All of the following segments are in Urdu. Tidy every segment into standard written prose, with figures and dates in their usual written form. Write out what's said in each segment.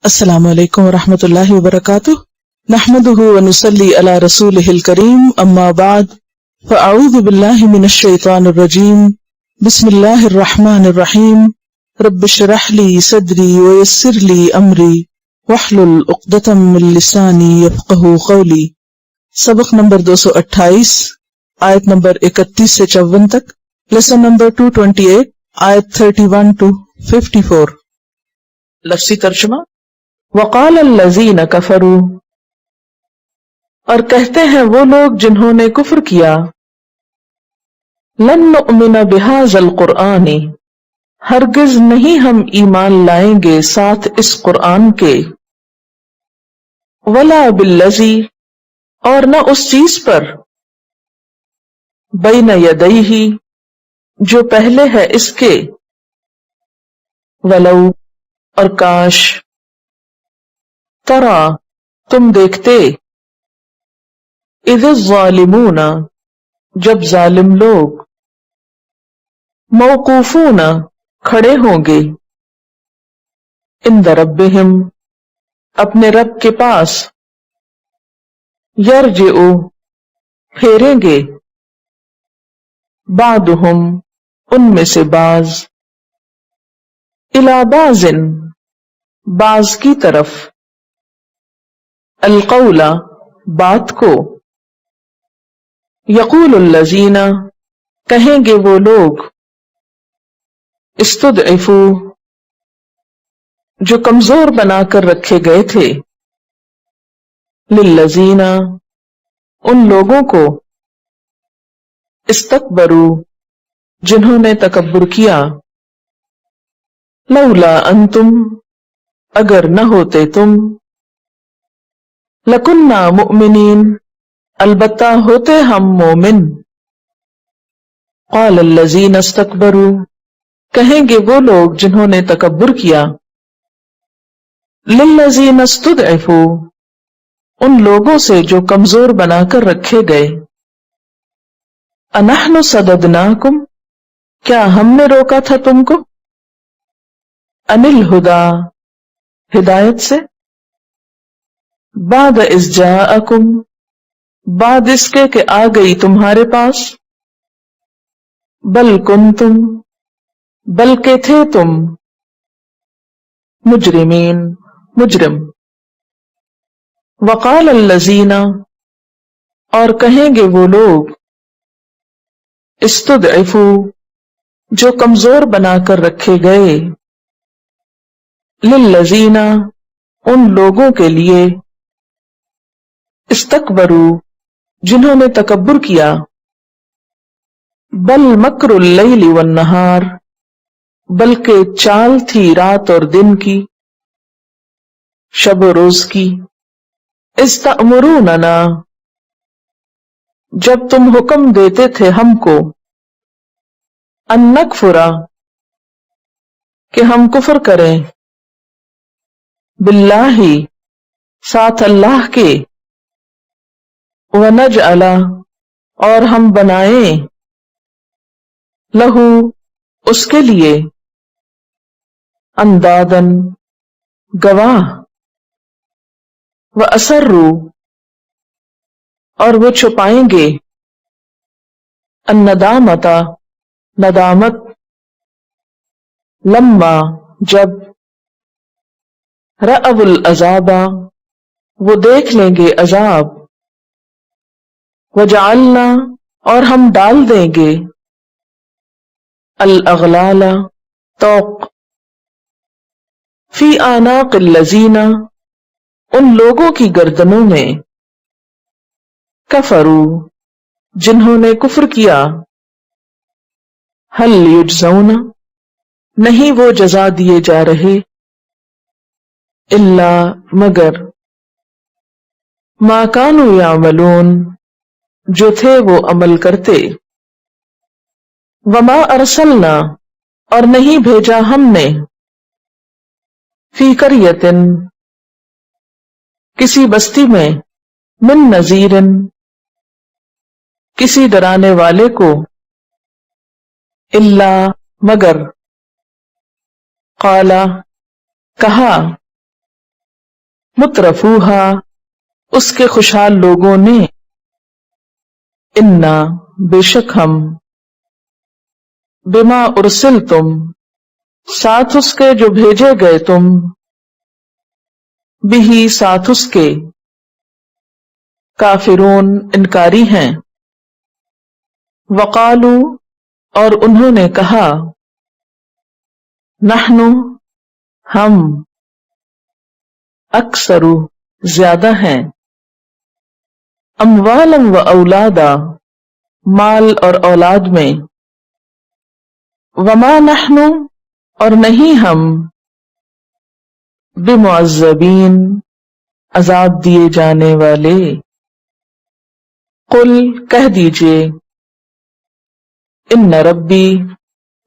السلام علیکم ورحمۃ اللہ وبرکاتہ نحمده ونصلی علی رسولہ الکریم اما بعد فاعوذ باللہ من الشیطان الرجیم بسم اللہ الرحمن الرحیم رب اشرح لی صدری ویسر لی امری واحلل عقدۃ من لسانی یفقہوا قولی۔ سبق نمبر 228 آیت نمبر 31 سے 54 تک، لیسن نمبر 228 آیت 31 to 54۔ لفظی ترجمہ: وقال الذین کفروا، اور کہتے ہیں وہ لوگ جنہوں نے کفر کیا، لن نؤمن بہذا القرآن، ہرگز نہیں ہم ایمان لائیں گے ساتھ اس قرآن کے، ولا بالذی، اور نہ اس چیز پر، بین یدیہ، جو پہلے ہے اس کے، ولو، اور کاش، ترا، تم دیکھتے، اذ الظالمون، جب ظالم لوگ، موقوفون، کھڑے ہوں گے، عند ربہم، اپنے رب کے پاس، یرجع، پھیریں گے، بعضہم، ان میں سے بعض، الی بعض، بعض کی طرف، القول، بات کو، یقول الذین، کہیں گے وہ لوگ، استضعفوا، جو کمزور بنا کر رکھے گئے تھے، للذین، ان لوگوں کو، استکبروا، جنہوں نے تکبر کیا، لولا انتم، اگر نہ ہوتے تم، لکنہ مؤمنین، البتہ ہوتے ہم مومن، قال الذین استکبروا، کہیں گے وہ لوگ جنہوں نے تکبر کیا، للذین استضعفوا، ان لوگوں سے جو کمزور بنا کر رکھے گئے، انحن صددناکم، کیا ہم نے روکا تھا تم کو، عن الہدی، ہدایت سے، بعد اذ جاءکم، بعد اس کے کہ آ گئی تمہارے پاس، بل کنتم، بلکہ تھے تم، مجرمین، مجرم، وقال الذین، اور کہیں گے وہ لوگ، استضعفوا، جو کمزور بنا کر رکھے گئے، للذین، ان لوگوں کے لیے، استکبروا، جنہوں نے تکبر کیا، بل مکر اللیل والنہار، بلکہ چال تھی رات اور دن کی، شب و روز کی، اذ تأمروننا، جب تم حکم دیتے تھے ہم کو، ان نکفر، کہ ہم کفر کریں، باللہ، ساتھ اللہ کے، ونجعل، اور ہم بنائیں، لہو، اس کے لیے، اندادن، گواہ، واسروا، اور وہ چھپائیں گے، الندامۃ، ندامت، لما، جب، رأوا العذاب، وہ دیکھ لیں گے عذاب، وجعلنا، اور ہم ڈال دیں گے، الاغلال، طوق، فی اعناق الذین، ان لوگوں کی گردنوں میں، کفروا، جنہوں نے کفر کیا، هل یجزون، نہیں وہ جزا دیے جا رہے، الا، مگر، ما کانوا یعملون، جو تھے وہ عمل کرتے، وما ارسلنا، اور نہیں بھیجا ہم نے، فی قریۃ، کسی بستی میں، من نذیر، کسی ڈرانے والے کو، الا، مگر، قال، کہا، مترفوہا اس کے خوشحال لوگوں نے، انا بے شک ہم، بما ارسلتم ساتھ اس کے جو بھیجے گئے تم، بہی ساتھ اس کے، کافرون انکاری ہیں، وقالو اور انہوں نے کہا، نحن ہم، اکثر زیادہ ہیں، اموالا و اولادا مال اور اولاد میں، وما نحن اور نہیں ہم، بمعذبین عذاب دیے جانے والے، قل کہہ دیجئے، ان ربی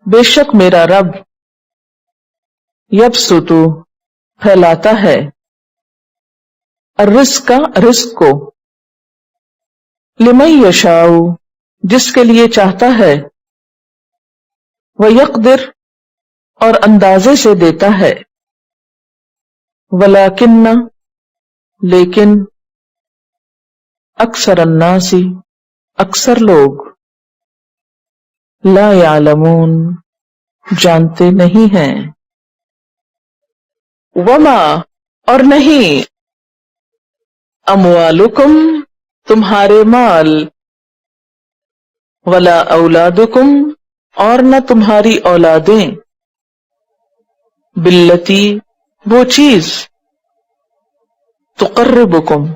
بے شک میرا رب، یبسط پھیلاتا ہے، الرزق رزق کو، لمن یشاء جس کے لیے چاہتا ہے، ویقدر اور اندازے سے دیتا ہے، ولیکن لیکن، اکثر الناس اکثر لوگ، لا یعلمون جانتے نہیں ہیں، وما اور نہیں، اموالکم تمہارے مال، ولا اولادکم اور نہ تمہاری اولادیں، باللتی وہ چیز، تقربکم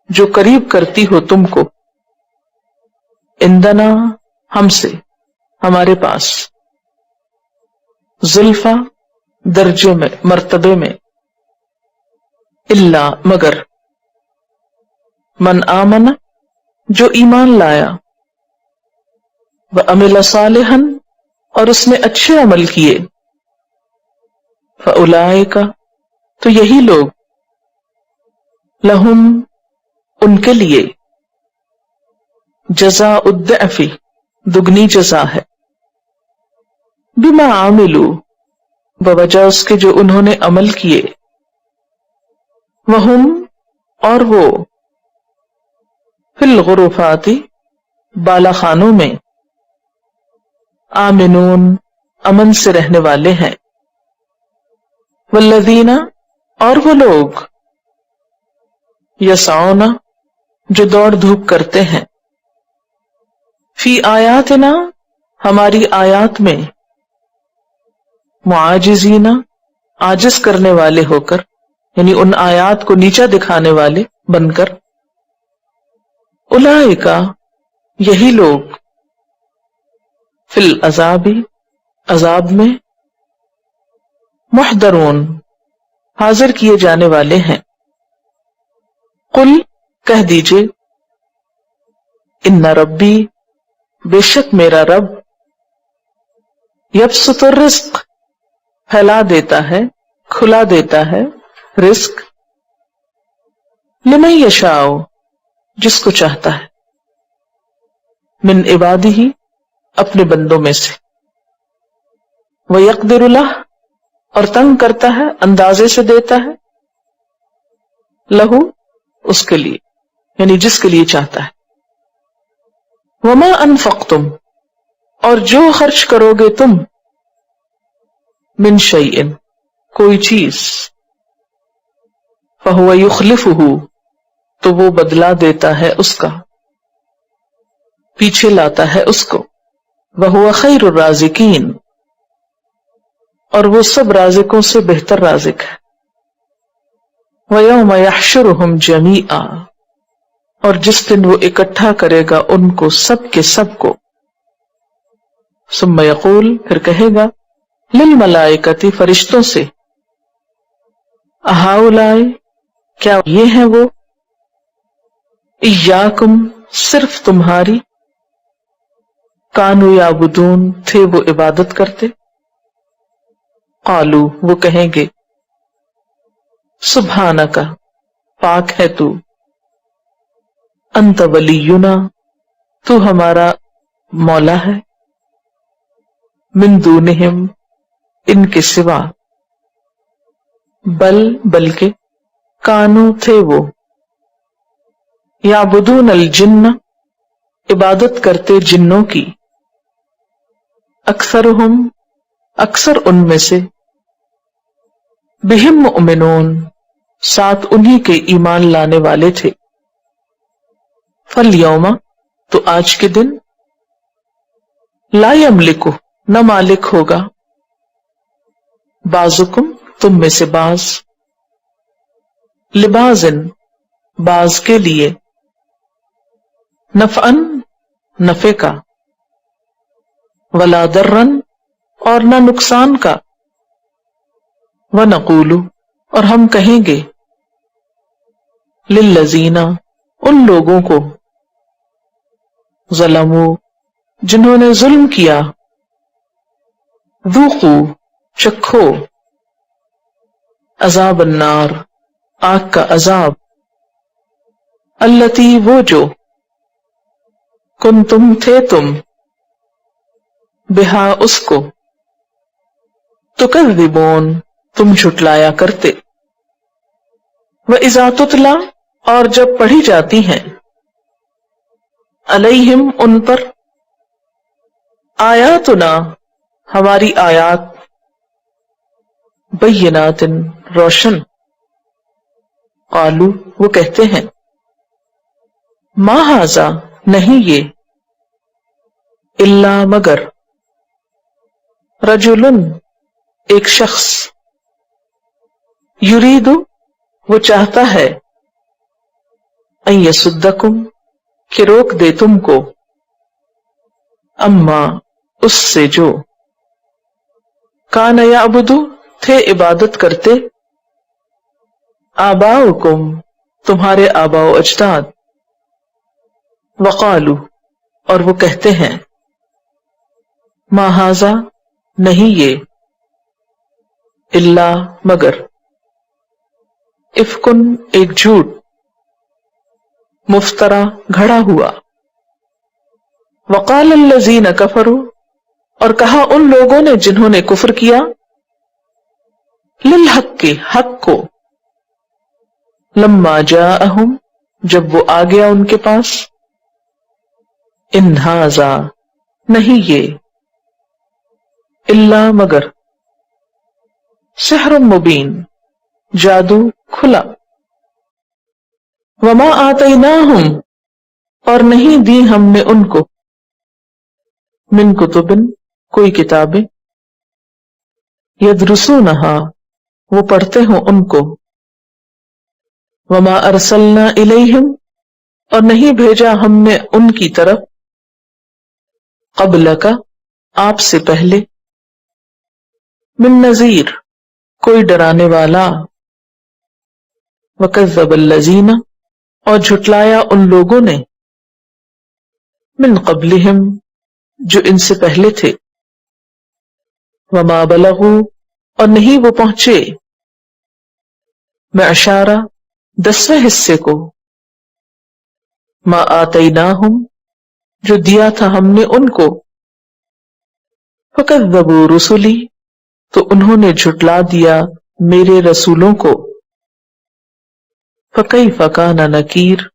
جو قریب کرتی ہو تم کو، عندنا ہم سے ہمارے پاس، زلفا درجے میں مرتبے میں، الا مگر، من آمن جو ایمان لایا، وعمل صالحا اور اس نے اچھے عمل کیے، فاولئک تو یہی لوگ، لہم ان کے لیے، جزاء الضعف دگنی جزا ہے، بما عملوا بوجہ اس کے جو انہوں نے عمل کیے، وہم اور وہ، فی الغرفات بالا خانوں میں، آمنون امن سے رہنے والے ہیں، والذین اور وہ لوگ، یسعون جو دوڑ دھوپ کرتے ہیں، فی آیاتنا ہماری آیات میں، معاجزین عاجز کرنے والے ہو کر، یعنی ان آیات کو نیچا دکھانے والے بن کر، اولئک یہی لوگ، فی العذاب عذاب میں، محضرون حاضر کیے جانے والے ہیں، قل کہہ دیجئے، ان ربی بے شک میرا رب، یبسط الرزق پھیلا دیتا ہے کھلا دیتا ہے رزق، لمن یشاء جس کو چاہتا ہے، من عبادہ اپنے بندوں میں سے، ویقدر لہ اور تنگ کرتا ہے اندازے سے دیتا ہے، لہو اس کے لیے یعنی جس کے لیے چاہتا ہے، وما انفقتم اور جو خرچ کرو گے تم، من شیء کوئی چیز، فہو یخلفہ تو وہ بدلا دیتا ہے اس کا، پیچھے لاتا ہے اس کو، وہو خیر الرازقین اور وہ سب رازقوں سے بہتر رازق ہے، وَيَوْمَ يَحْشُرُهُمْ جَمِيعًا اور جس دن وہ اکٹھا کرے گا ان کو سب کے سب کو، ثم یقول پھر کہے گا، للملائکۃ فرشتوں سے، اہؤلاء کیا یہ ہیں وہ، ایاکم صرف تمہاری، کانوا یعبدون تھے وہ عبادت کرتے، قالو وہ کہیں گے، سبحانک پاک ہے تو، انت ولینا تو ہمارا مولا ہے، من دونہم ان کے سوا، بل بلکہ، کانو تھے وہ، یعبدون الجن عبادت کرتے جنوں کی، اکثرہم اکثر ان میں سے، بہم مؤمنون ساتھ انہی کے ایمان لانے والے تھے، فالیوم تو آج کے دن، لا یملک نہ مالک ہوگا، بعضکم تم میں سے بعض، لبعضن بعض کے لیے، نفعن نفع کا، ولا ضررن اور نہ نقصان کا، ونقول اور ہم کہیں گے، للذین ان لوگوں کو، ظلموا جنہوں نے ظلم کیا، ذوقوا چکھو، عذاب النار آگ کا عذاب، التی وہ جو، کنتم تھے تم، بہا اس کو، تکذبون تم جھٹلایا کرتے، وَإِذَا تُتْلَى اور جب پڑھی جاتی ہیں، علیہم ان پر، آیاتنا ہماری آیات، بینات روشن، قالو وہ کہتے ہیں، ما ھذا نہیں یہ، الا مگر، رجل ایک شخص، یرید وہ چاہتا ہے، ان یصدکم کہ روک دے تم کو، اما اس سے جو، کان یعبد تھے عبادت کرتے، آباؤکم تمہارے آباء و اجداد، وقالو اور وہ کہتے ہیں، ما ھذا نہیں یہ، الا مگر، افکن ایک جھوٹ، مفترا گھڑا ہوا، وقال الذین کفروا اور کہا ان لوگوں نے جنہوں نے کفر کیا، للحق کے حق کو، لما جاءہم جب وہ آ گیا ان کے پاس، ان ھذا نہیں یہ، الا مگر، سحر مبین جادو کھلا، وما آتیناہم اور نہیں دی ہم نے ان کو، من کتبن کوئی کتابیں، یدرسونہا وہ پڑھتے ہوں ان کو، وما ارسلنا الیہم اور نہیں بھیجا ہم نے ان کی طرف، قبلک آپ سے پہلے، من نذیر کوئی ڈرانے والا، وکذب الذین اور جھٹلایا ان لوگوں نے، من قبلہم جو ان سے پہلے تھے، وما بلغوا اور نہیں وہ پہنچے، معشارہ 10ویں حصے کو، ما آتیناہم جو دیا تھا ہم نے ان کو، فکذبوا رسلی تو انہوں نے جھٹلا دیا میرے رسولوں کو، فکیف کان نکیر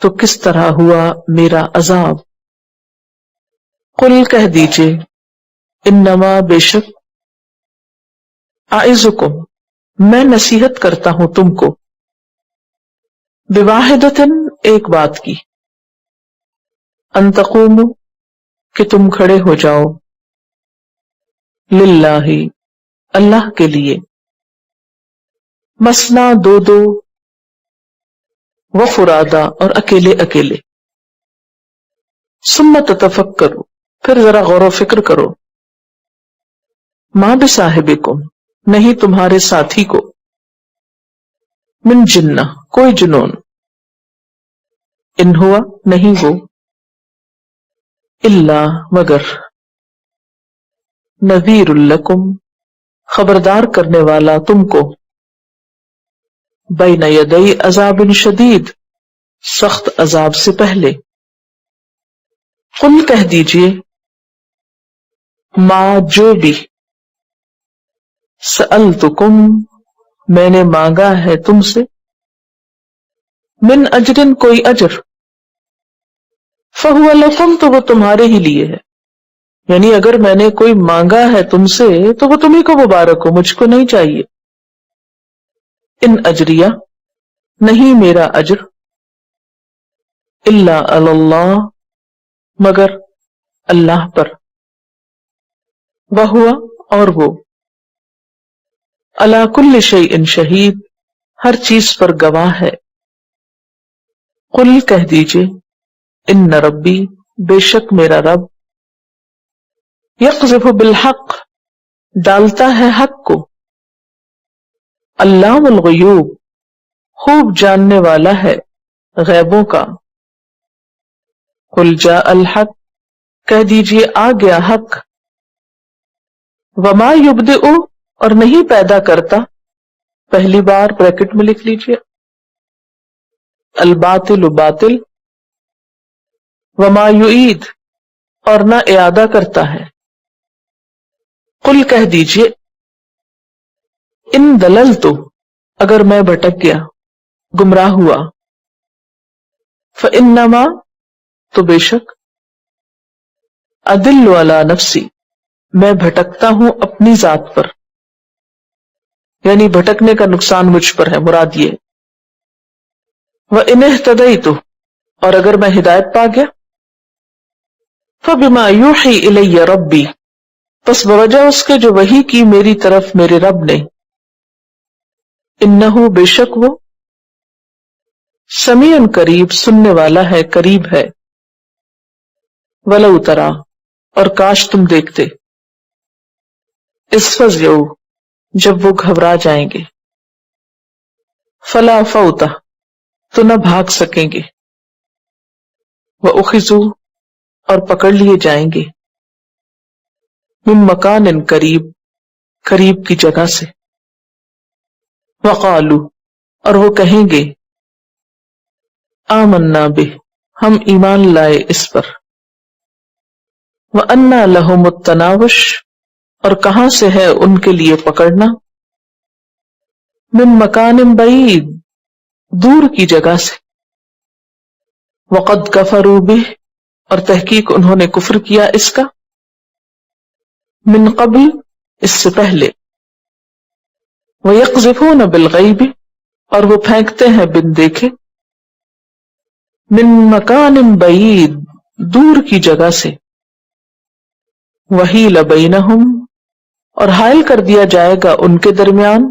تو کس طرح ہوا میرا عذاب، قل کہہ دیجئے، انما بے شک، اعظکم میں نصیحت کرتا ہوں تم کو، بواحدۃ ایک بات کی، ان تقوموا کہ تم کھڑے ہو جاؤ، للہ اللہ کے لیے، مثنا دو دو، وفرادا اور اکیلے اکیلے، ثم تتفکروا پھر ذرا غور و فکر کرو، ما بصاحبکم نہیں تمہارے ساتھی کو، من جنہ کوئی جنون، ان ہوا نہیں وہ، الا مگر، نذیر لکم خبردار کرنے والا تم کو، بین یدی عذاب شدید سخت عذاب سے پہلے، قل کہہ دیجئے، ما جو بھی، سألتکم میں نے مانگا ہے تم سے، من اجرن کوئی اجر، فہو لکم تو وہ تمہارے ہی لیے ہے، یعنی اگر میں نے کوئی مانگا ہے تم سے تو وہ تمہیں کو مبارک ہو، مجھ کو نہیں چاہیے۔ ان اجریہ نہیں میرا اجر، الا علی اللہ مگر اللہ پر، وہو اور وہ، علی کل شیء شہید ہر چیز پر گواہ ہے۔ قل کہہ دیجئے ان ربی بے شک میرا رب، یقذف بالحق ڈالتا ہے حق کو، علام الغیوب خوب جاننے والا ہے غیبوں کا۔ قل جاء الحق کہہ دیجئے آ گیا حق، وما یبدئ اور نہیں پیدا کرتا، پہلی بار بریکٹ میں لکھ لیجئے، الباطل باطل، وما یعید اور نہ اعادہ کرتا ہے۔ قل کہہ دیجئے ان دللت اگر میں بھٹک گیا، گمراہ ہوا، فانما تو بے شک، ادل علی نفسی میں بھٹکتا ہوں اپنی ذات پر، یعنی بھٹکنے کا نقصان مجھ پر ہے، مراد یہ۔ وان اہتدیت اور اگر میں ہدایت پا گیا، فبما یوحی الی ربی پس بوجہ اس کے جو وحی کی میری طرف میرے رب نے، انہ بے شک وہ، سمیع قریب سننے والا ہے، قریب ہے۔ ولو تری اور کاش تم دیکھتے، اس فزعوا جب وہ گھبرا جائیں گے، فلا فوت تو نہ بھاگ سکیں گے، وأخذوا اور پکڑ لیے جائیں گے، من مکان قریب قریب کی جگہ سے، وقالوا اور وہ کہیں گے، آمنا بہ ہم ایمان لائے اس پر، وأنى لهم التناوش اور کہاں سے ہے ان کے لیے پکڑنا، من مکان بعید دور کی جگہ سے، وقد کفروا بہ اور تحقیق انہوں نے کفر کیا اس کا، من قبل اس سے پہلے، وَيَقْذِفُونَ بِالْغَيْبِ اور وہ پھینکتے ہیں بن دیکھے، من مکان بعید دور کی جگہ سے، وَحِيلَ بَيْنَهُمْ اور حائل کر دیا جائے گا ان کے درمیان،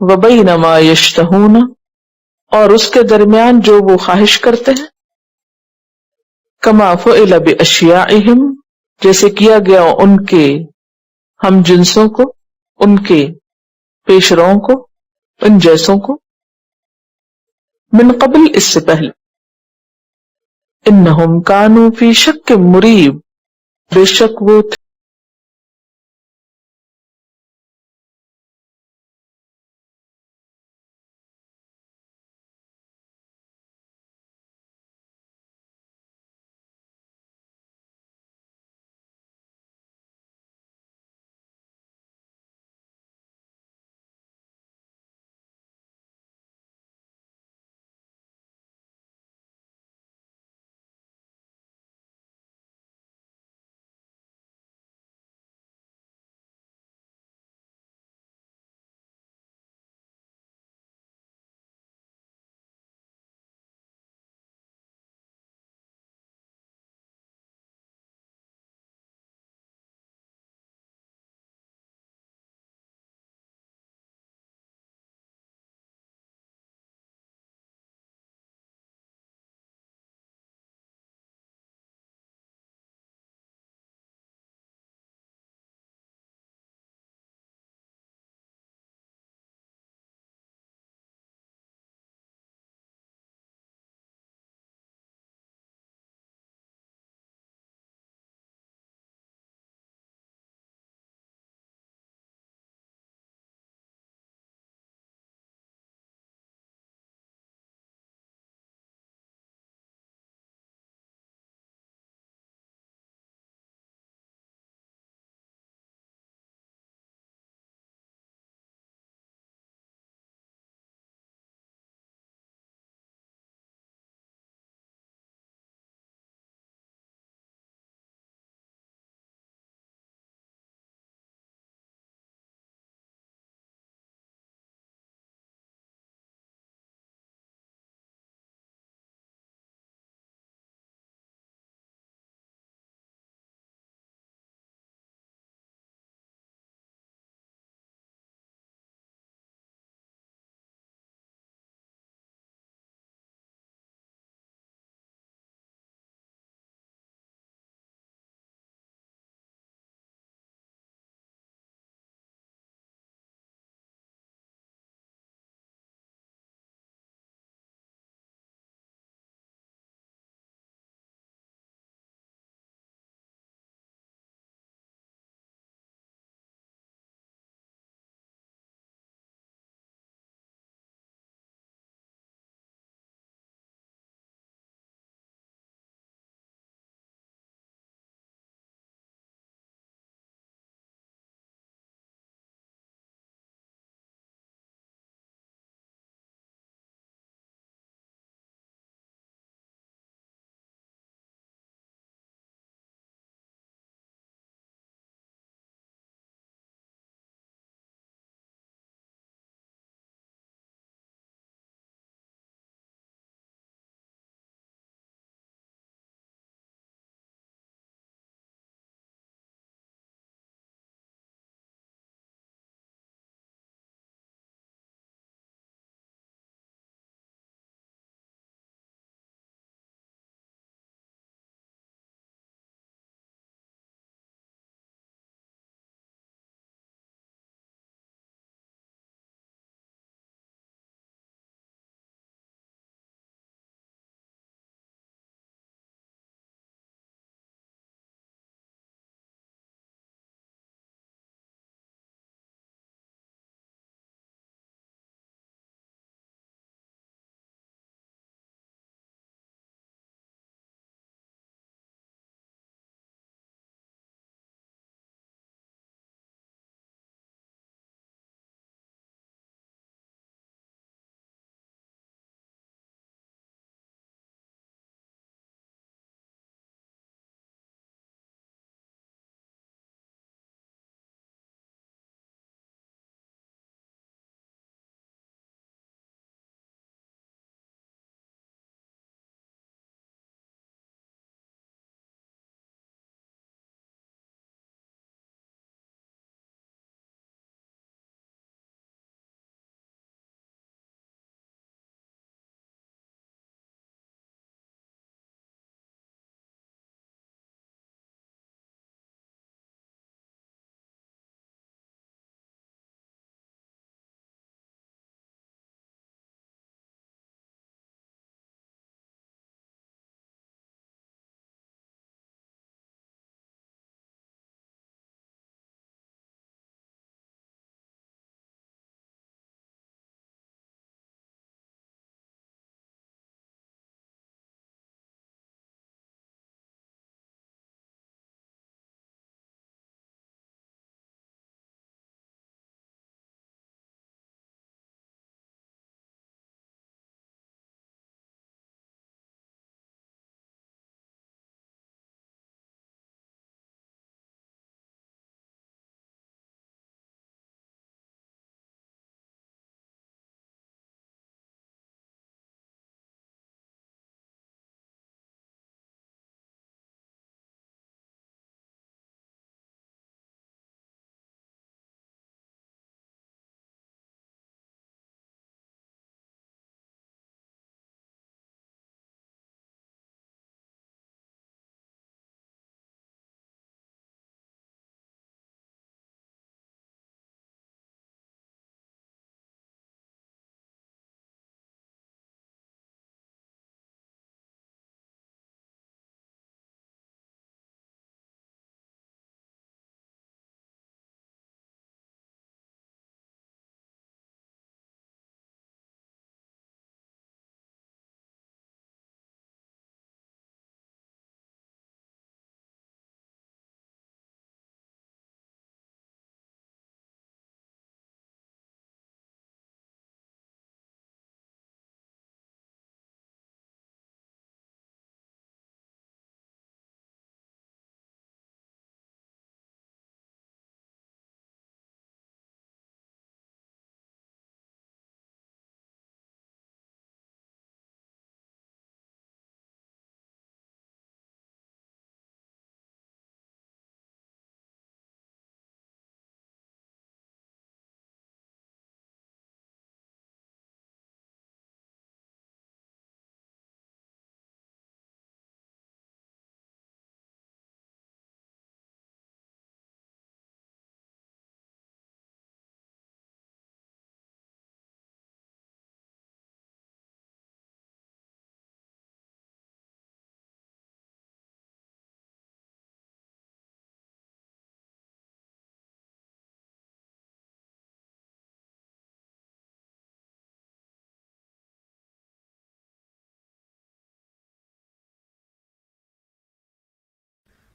وَبَيْنَ مَا يَشْتَهُونَ اور اس کے درمیان جو وہ خواہش کرتے ہیں، كَمَا فُعِلَ بِأَشْيَاعِهِمْ جیسے کیا گیا ان کے ہم جنسوں کو، ان کے پیش رووں کو، ان جیسوں کو، من قبل اس سے پہلے، انہم کانوا فی شک مریب بے شک وہ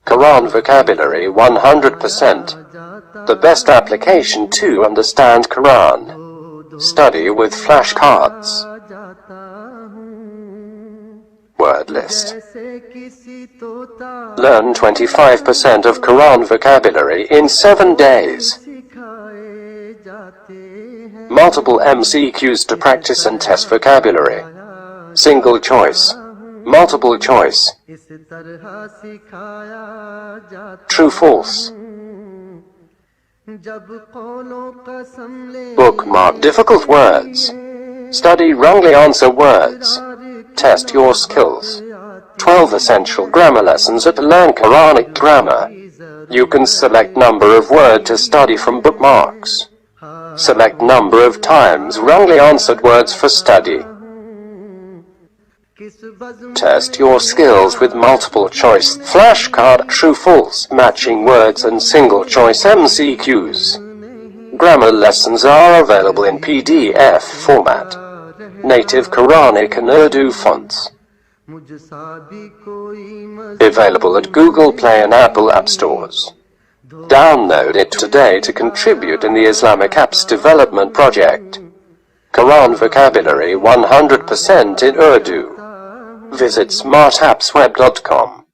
Quran vocabulary 100%. The best application to understand Quran. Study with flashcards. Word list. Learn 25% of Quran vocabulary in 7 days. Multiple MCQs to practice and test vocabulary. Single choice. Multiple choice. True, false. Bookmark difficult words. Study wrongly answer words. Test your skills. 12 essential grammar lessons at Learn Quranic Grammar. You can select number of word to study from bookmarks. Select number of times wrongly answered words for study. Test your skills with multiple choice, flashcard, true, false, matching words and single choice MCQs. Grammar lessons are available in PDF format. Native Quranic and Urdu fonts. Available at Google Play and Apple App Stores. Download it today to contribute in the Islamic Apps Development Project. Quran vocabulary 100% in Urdu. Visit smartappsweb.com.